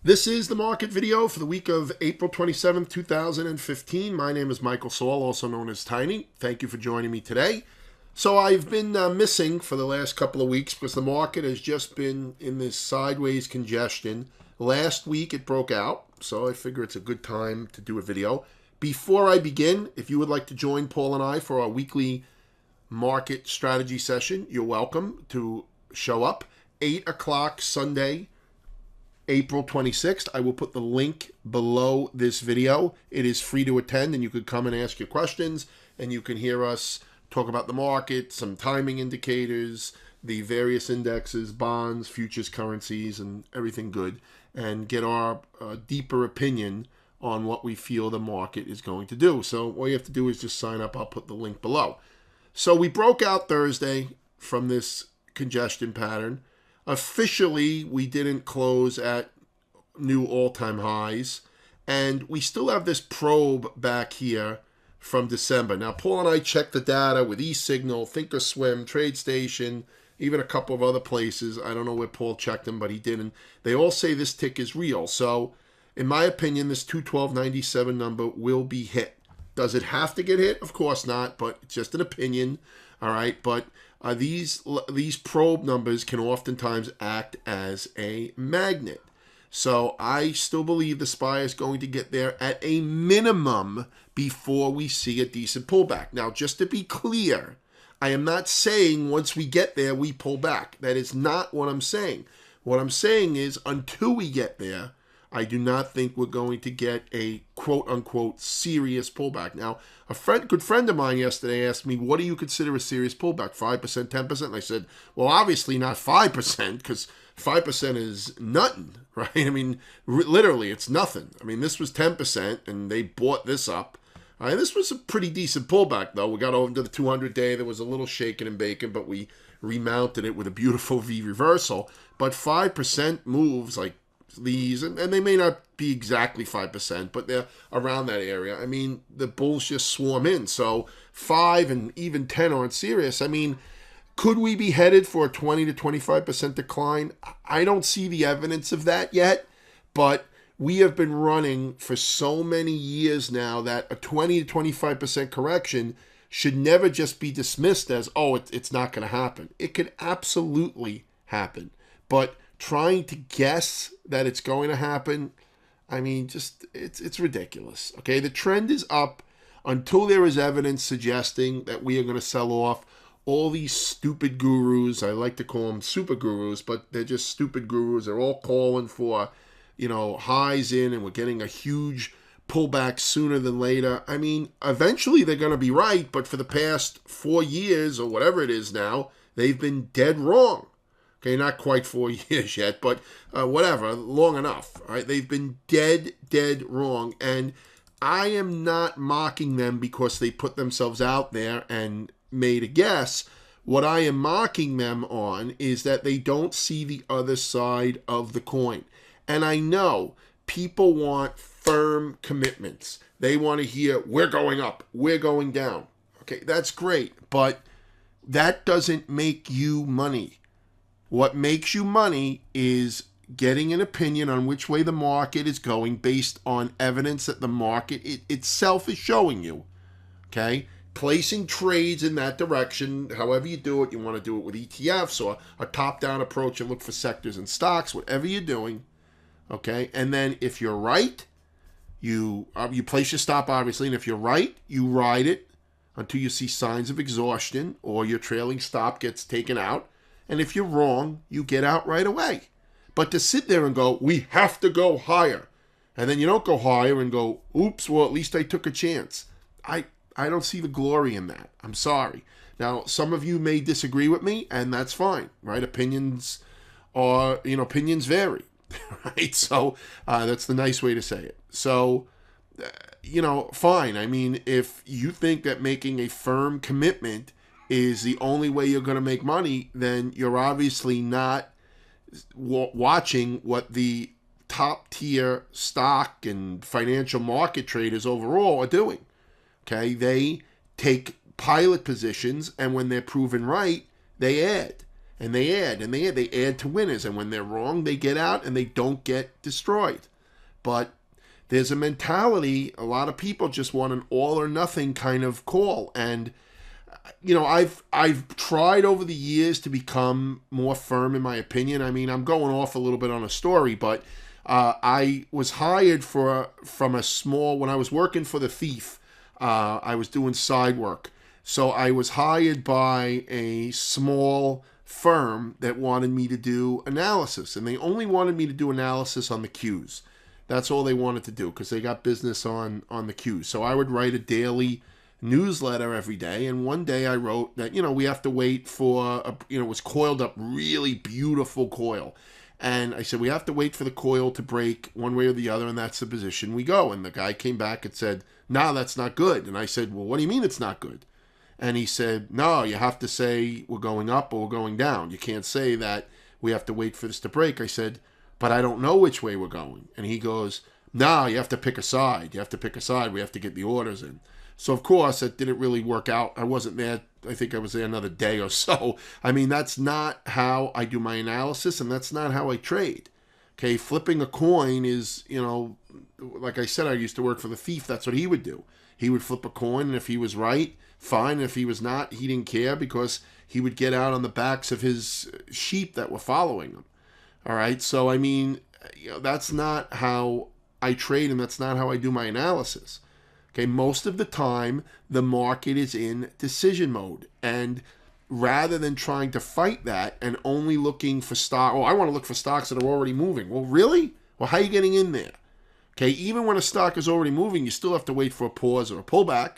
This is the market video for the week of April 27th, 2015. My name is Michael Saul, also known as Tiny. Thank you for joining me today. So I've been missing for the last couple of weeks because the market has just been in this sideways congestion. Last week it broke out, so I figure it's a good time to do a video. Before I begin, if you would like to join Paul and I for our weekly market strategy session, you're welcome to show up. 8 o'clock Sunday, April 26th. I will put the link below this video. It is free to attend, and you could come and ask your questions, and you can hear us talk about the market, some timing indicators, the various indexes, bonds, futures, currencies, and everything good, and get our deeper opinion on what we feel the market is going to do. So all you have to do is just sign up. I'll put the link below. So we broke out Thursday from this congestion pattern. Officially, we didn't close at new all-time highs, and we still have this probe back here from December. Now, Paul and I checked the data with eSignal, Thinkorswim, TradeStation, even a couple of other places. I don't know where Paul checked them, but he didn't. They all say this tick is real. So, in my opinion, this 212.97 number will be hit. Does it have to get hit? Of course not, but it's just an opinion. All right, but these probe numbers can oftentimes act as a magnet. So I still believe the SPY is going to get there at a minimum before we see a decent pullback. Now, just to be clear, I am not saying once we get there, we pull back. That is not what I'm saying. What I'm saying is until we get there, I do not think we're going to get a quote-unquote serious pullback. Now, a good friend of mine yesterday asked me, what do you consider a serious pullback, 5%, 10%? And I said, well, obviously not 5%, because 5% is nothing, right? I mean, literally, it's nothing. I mean, this was 10%, and they bought this up. This was a pretty decent pullback, though. We got over to the 200-day. There was a little shaking and baking, but we remounted it with a beautiful V reversal. But 5% moves like these, and they may not be exactly 5%, but they're around that area. I mean, the bulls just swarm in. So 5 and even 10 aren't serious. I mean, could we be headed for a 20 to 25% decline? I don't see the evidence of that yet, but we have been running for so many years now that a 20 to 25% correction should never just be dismissed as, oh, it's not going to happen. It could absolutely happen, but trying to guess that it's going to happen, I mean, just it's ridiculous. Okay, the trend is up until there is evidence suggesting that we are going to sell off. All these stupid gurus, I like to call them super gurus, but they're just stupid gurus. They're all calling for, highs in, and we're getting a huge pullback sooner than later. I mean, eventually they're going to be right, but for the past 4 years or whatever it is now, they've been dead wrong. Okay, not quite 4 years yet, but whatever, long enough. All right, they've been dead wrong, and I am not mocking them because they put themselves out there and made a guess. What I am mocking them on is that they don't see the other side of the coin. And I know people want firm commitments. They want to hear, we're going up, we're going down. Okay, that's great, but that doesn't make you money. What makes you money is getting an opinion on which way the market is going based on evidence that the market itself is showing you, okay? Placing trades in that direction, however you do it. You want to do it with ETFs or a top-down approach and look for sectors and stocks, whatever you're doing, okay? And then if you're right, you place your stop, obviously, and if you're right, you ride it until you see signs of exhaustion or your trailing stop gets taken out. And if you're wrong, you get out right away. But to sit there and go, we have to go higher, and then you don't go higher and go, oops, well, at least I took a chance. I don't see the glory in that. I'm sorry. Now, some of you may disagree with me, and that's fine, right? Opinions vary, right? So that's the nice way to say it. So, fine. I mean, if you think that making a firm commitment is the only way you're going to make money, then you're obviously not watching what the top tier stock and financial market traders overall are doing. Okay, they take pilot positions, and when they're proven right, they add. And they add, and they add to winners. And when they're wrong, they get out and they don't get destroyed. But there's a mentality, a lot of people just want an all or nothing kind of call. And I've tried over the years to become more firm in my opinion. I mean, I'm going off a little bit on a story, but I was hired from a small, when I was working for the Thief, I was doing side work. So I was hired by a small firm that wanted me to do analysis, and they only wanted me to do analysis on the Qs. That's all they wanted to do because they got business on the Qs. So I would write a daily newsletter every day, and one day I wrote that we have to wait for it was coiled up, really beautiful coil, and I said we have to wait for the coil to break one way or the other, and that's the position we go. And the guy came back and said, "No, that's not good." And I said, "Well, what do you mean it's not good?" And he said, "No, you have to say we're going up or we're going down. You can't say that we have to wait for this to break." I said, "But I don't know which way we're going." And he goes, "No, you have to pick a side. You have to pick a side. We have to get the orders in." So, of course, it didn't really work out. I wasn't there. I think I was there another day or so. I mean, that's not how I do my analysis, and that's not how I trade. Okay, flipping a coin is, like I said, I used to work for the Thief. That's what he would do. He would flip a coin, and if he was right, fine. And if he was not, he didn't care because he would get out on the backs of his sheep that were following him. All right, so, I mean, that's not how I trade, and that's not how I do my analysis. Okay, most of the time, the market is in decision mode. And rather than trying to fight that and only looking for I want to look for stocks that are already moving. Well, really? Well, how are you getting in there? Okay, even when a stock is already moving, you still have to wait for a pause or a pullback.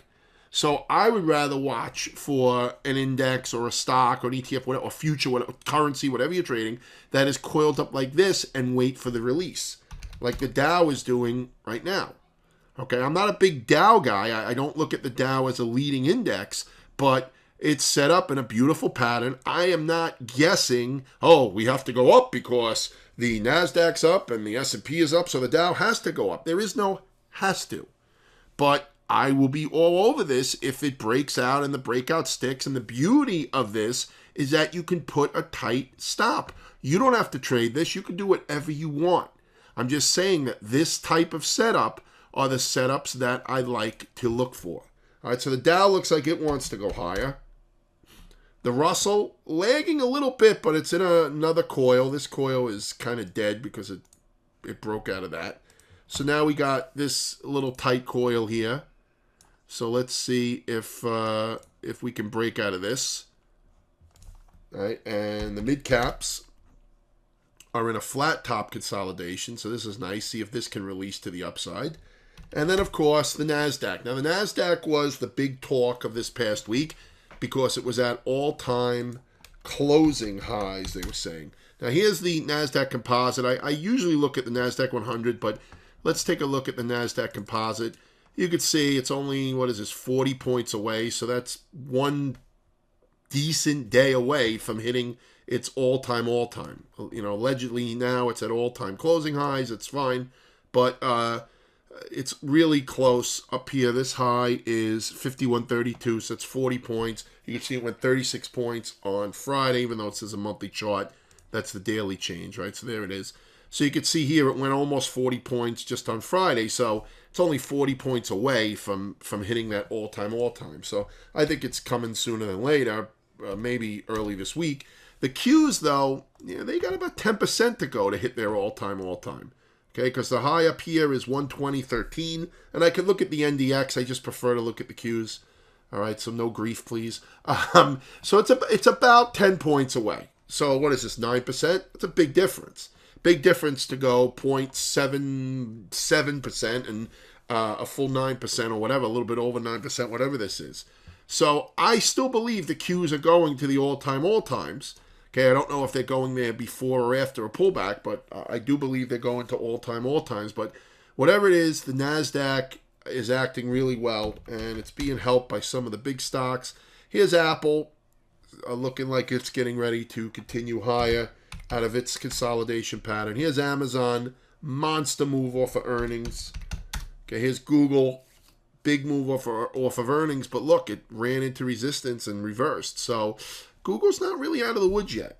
So I would rather watch for an index or a stock or an ETF, whatever, or future, whatever, currency, whatever you're trading, that is coiled up like this and wait for the release, like the Dow is doing right now. Okay, I'm not a big Dow guy. I don't look at the Dow as a leading index, but it's set up in a beautiful pattern. I am not guessing, we have to go up because the NASDAQ's up and the S&P is up, so the Dow has to go up. There is no has to. But I will be all over this if it breaks out and the breakout sticks. And the beauty of this is that you can put a tight stop. You don't have to trade this. You can do whatever you want. I'm just saying that this type of setup are the setups that I like to look for. All right, so the Dow looks like it wants to go higher. The Russell lagging a little bit, but it's in another coil. This coil is kind of dead because it broke out of that. So now we got this little tight coil here. So let's see if we can break out of this. All right, and the mid caps are in a flat top consolidation, so this is nice. See if this can release to the upside. And then, of course, the NASDAQ. Now, the NASDAQ was the big talk of this past week because it was at all-time closing highs, they were saying. Now, here's the NASDAQ composite. I usually look at the NASDAQ 100, but let's take a look at the NASDAQ composite. You could see it's only, 40 points away, so that's one decent day away from hitting its all-time. Allegedly now it's at all-time closing highs. It's fine, but it's really close up here. This high is 51.32, so it's 40 points. You can see it went 36 points on Friday, even though it says a monthly chart. That's the daily change, right? So there it is. So you can see here it went almost 40 points just on Friday, so it's only 40 points away from hitting that all-time. So I think it's coming sooner than later, maybe early this week. The Qs, though, they got about 10% to go to hit their all-time. Okay, because the high up here is 120.13, and I could look at the NDX. I just prefer to look at the Qs. All right, so no grief, please. So it's about 10 points away. So what is this, 9%? It's a big difference. Big difference to go 0.77% and a full 9% or whatever, a little bit over 9%, whatever this is. So I still believe the Qs are going to the all-times. Okay, I don't know if they're going there before or after a pullback, but I do believe they're going to all-times. But whatever it is, the NASDAQ is acting really well, and it's being helped by some of the big stocks. Here's Apple, looking like it's getting ready to continue higher out of its consolidation pattern. Here's Amazon, monster move off of earnings. Okay, here's Google, big move off of earnings, but look, it ran into resistance and reversed. So Google's not really out of the woods yet.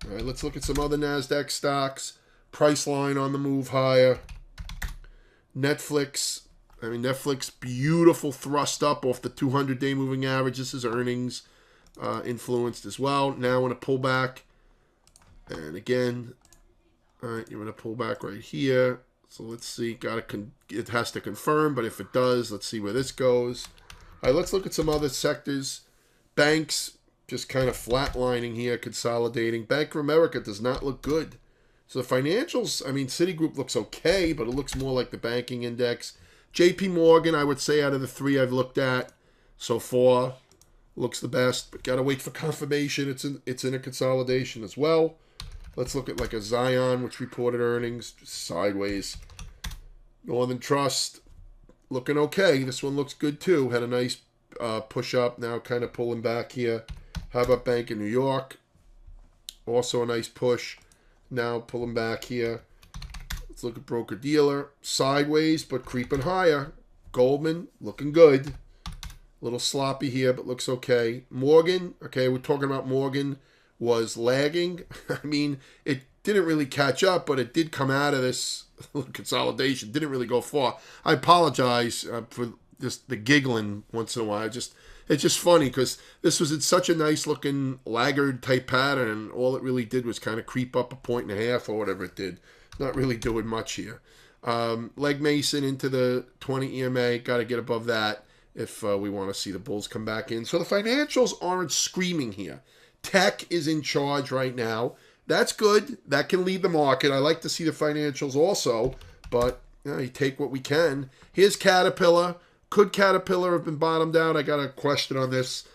All right, let's look at some other NASDAQ stocks. Priceline on the move higher. Netflix, beautiful thrust up off the 200-day moving average. This is earnings influenced as well. Now in a pullback. And again, all right, you're in a pullback right here. So let's see. It has to confirm, but if it does, let's see where this goes. All right, let's look at some other sectors. Banks, just kind of flatlining here, consolidating. Bank of America does not look good. So the financials, Citigroup looks okay, but it looks more like the banking index. JP Morgan, I would say out of the three I've looked at so far, looks the best, but got to wait for confirmation. It's in a consolidation as well. Let's look at like a Zion, which reported earnings, sideways. Northern Trust, looking okay. This one looks good too. Had a nice push up, now kind of pulling back here. How about Bank of New York? Also a nice push, now pulling back here. Let's look at broker dealer, sideways but creeping higher. Goldman looking good, a little sloppy here but looks okay. Morgan, okay, we're talking about Morgan was lagging. It didn't really catch up, but it did come out of this consolidation. Didn't really go far. I apologize for just the giggling once in a while. It's just funny because this was in such a nice looking laggard type pattern, and all it really did was kind of creep up 1.5 points or whatever it did. Not really doing much here. Leg Mason into the 20 EMA. Got to get above that if we want to see the bulls come back in. So the financials aren't screaming here. Tech is in charge right now. That's good. That can lead the market. I like to see the financials also, but you take what we can. Here's Caterpillar. Could Caterpillar have been bottomed out? I got a question on this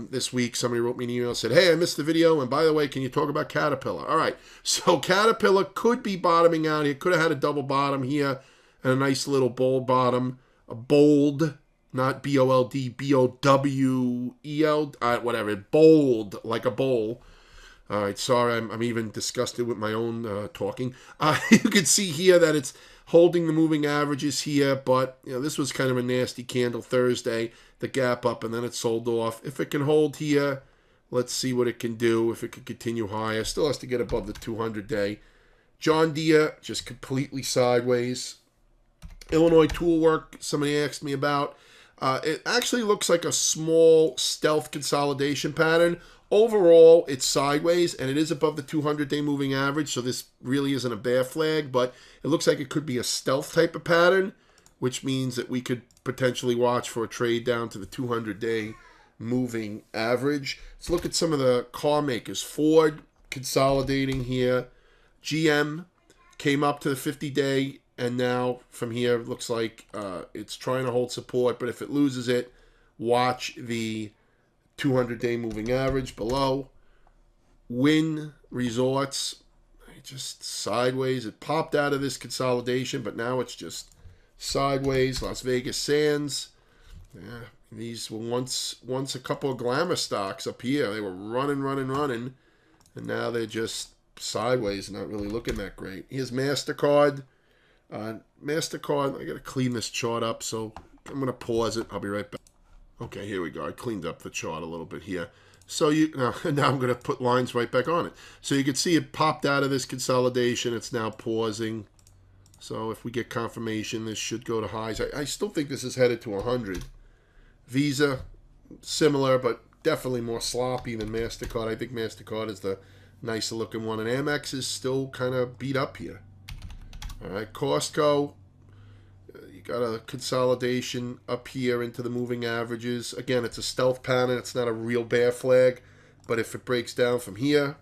this week. Somebody wrote me an email and said, hey, I missed the video, and by the way, can you talk about Caterpillar? All right, so Caterpillar could be bottoming out. It could have had a double bottom here and a nice little bold bottom. A bold, not B-O-L-D, B-O-W-E-L, whatever, bold, like a bowl. All right, sorry, I'm even disgusted with my own talking. You can see here that it's holding the moving averages here, but this was kind of a nasty candle Thursday, the gap up, and then it sold off. If it can hold here, let's see what it can do. If it can continue higher, still has to get above the 200-day. John Deere, just completely sideways. Illinois Tool Work, somebody asked me about. It actually looks like a small stealth consolidation pattern. Overall, it's sideways, and it is above the 200-day moving average, so this really isn't a bear flag, but it looks like it could be a stealth type of pattern, which means that we could potentially watch for a trade down to the 200-day moving average. Let's look at some of the car makers. Ford consolidating here. GM came up to the 50-day, and now from here, it looks like it's trying to hold support, but if it loses it, watch the 200-day moving average below. Wynn Resorts, just sideways. It popped out of this consolidation, but now it's just sideways. Las Vegas Sands, these were once a couple of glamour stocks up here. They were running, and now they're just sideways, not really looking that great. Here's MasterCard. MasterCard, I got to clean this chart up, so I'm going to pause it. I'll be right back. Okay, here we go. I cleaned up the chart a little bit here. So now I'm going to put lines right back on it. So you can see it popped out of this consolidation. It's now pausing. So if we get confirmation, this should go to highs. I still think this is headed to 100. Visa, similar, but definitely more sloppy than MasterCard. I think MasterCard is the nicer looking one. And Amex is still kind of beat up here. All right, Costco. Got a consolidation up here into the moving averages. Again, it's a stealth pattern. It's not a real bear flag. But if it breaks down from here,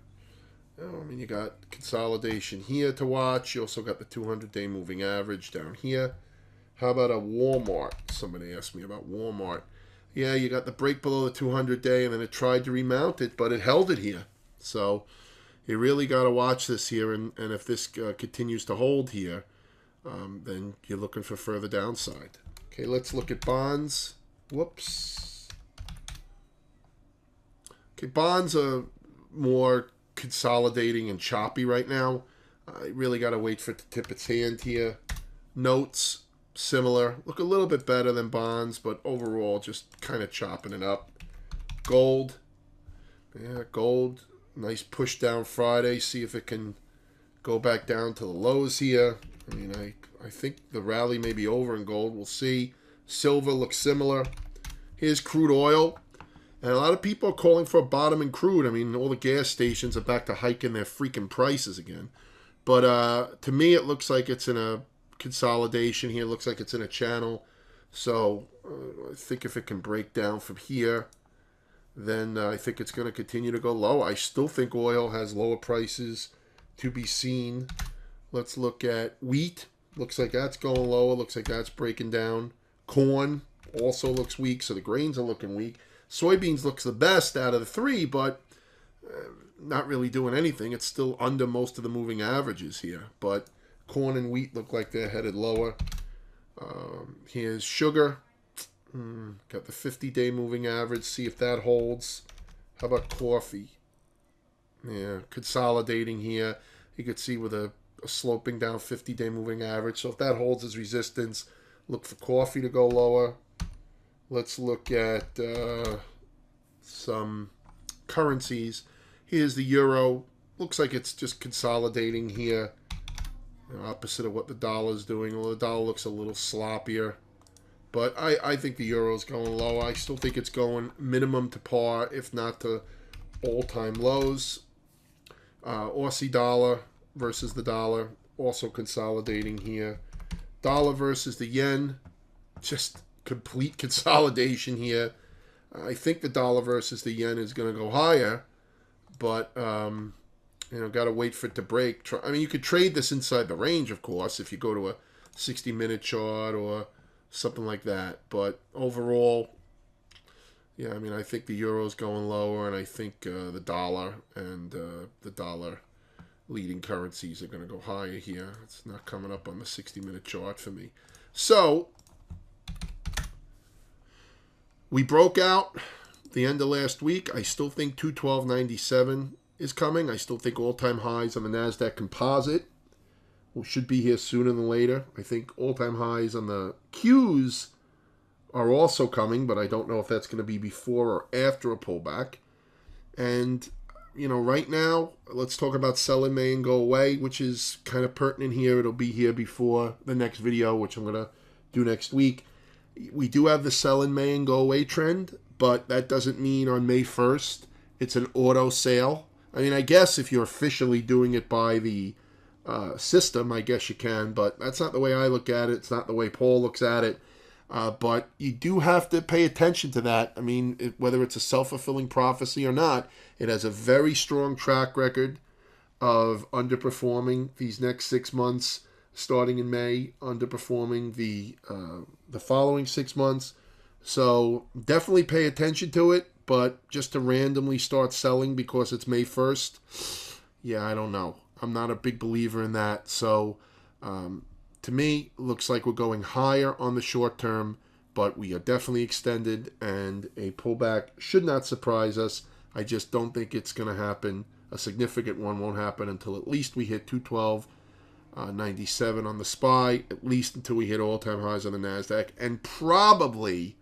you got consolidation here to watch. You also got the 200-day moving average down here. How about a Walmart? Somebody asked me about Walmart. Yeah, you got the break below the 200-day, and then it tried to remount it, but it held it here. So you really got to watch this here. And if this continues to hold here, then you're looking for further downside. Okay, let's look at bonds. Whoops. Okay, bonds are more consolidating and choppy right now. I really got to wait for it to tip its hand here. Notes, similar. Look a little bit better than bonds, but overall just kind of chopping it up. Gold. Yeah, gold Nice push down Friday. See if it can go back down to the lows here. I mean, I think the rally may be over in gold. We'll see. Silver looks similar. Here's crude oil. And a lot of people are calling for a bottom in crude. I mean, all the gas stations are back to hiking their freaking prices again. But to me, it looks like it's in a consolidation here. It looks like it's in a channel. So I think if it can break down from here, then I think it's going to continue to go low. I still think oil has lower prices to be seen. Let's look at wheat. Looks like that's going lower. Looks like that's breaking down. Corn also looks weak, so the grains are looking weak. Soybeans looks the best out of the three, but not really doing anything. It's still under most of the moving averages here. But corn and wheat look like they're headed lower. Here's sugar. Got the 50-day moving average. See if that holds. How about coffee? Yeah, consolidating here. You could see with a sloping down 50-day moving average. So if that holds as resistance, look for coffee to go lower. Let's look at some currencies. Here's the euro. Looks like it's just consolidating here. Opposite of what the dollar is doing. Well, the dollar looks a little sloppier. But I think the euro is going low. I still think it's going minimum to par, if not to all-time lows. Aussie dollar versus the dollar, also consolidating here. Dollar versus the yen, just complete consolidation here. I think the dollar versus the yen is going to go higher, but got to wait for it to break. I mean, you could trade this inside the range, of course, if you go to a 60-minute chart or something like that. But overall, yeah, I mean, I think the euro is going lower, and I think the dollar and the dollar leading currencies are going to go higher here. It's not coming up on the 60-minute chart for me. So we broke out the end of last week. I still think 212.97 is coming. I still think all-time highs on the NASDAQ composite should be here sooner than later. I think all-time highs on the Qs are also coming, but I don't know if that's going to be before or after a pullback. And, right now, let's talk about sell in May and go away, which is kind of pertinent here. It'll be here before the next video, which I'm going to do next week. We do have the sell in May and go away trend, but that doesn't mean on May 1st it's an auto sale. I mean, I guess if you're officially doing it by the system, I guess you can, but that's not the way I look at it. It's not the way Paul looks at it. But you do have to pay attention to that. I mean, whether it's a self-fulfilling prophecy or not, it has a very strong track record of underperforming these next 6 months, starting in May, underperforming the following 6 months. So definitely pay attention to it, but just to randomly start selling because it's May 1st, yeah, I don't know. I'm not a big believer in that. So to me, it looks like we're going higher on the short term, but we are definitely extended, and a pullback should not surprise us. I just don't think it's going to happen. A significant one won't happen until at least we hit 212.97 on the SPY, at least until we hit all-time highs on the NASDAQ, and probably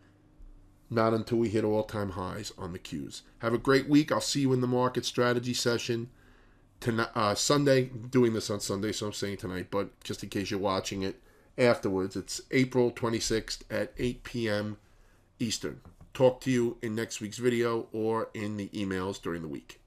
not until we hit all-time highs on the Qs. Have a great week. I'll see you in the market strategy session tonight, Sunday. I'm doing this on Sunday, so I'm saying tonight, but just in case you're watching it afterwards, it's April 26th at 8 p.m. Eastern. Talk to you in next week's video or in the emails during the week.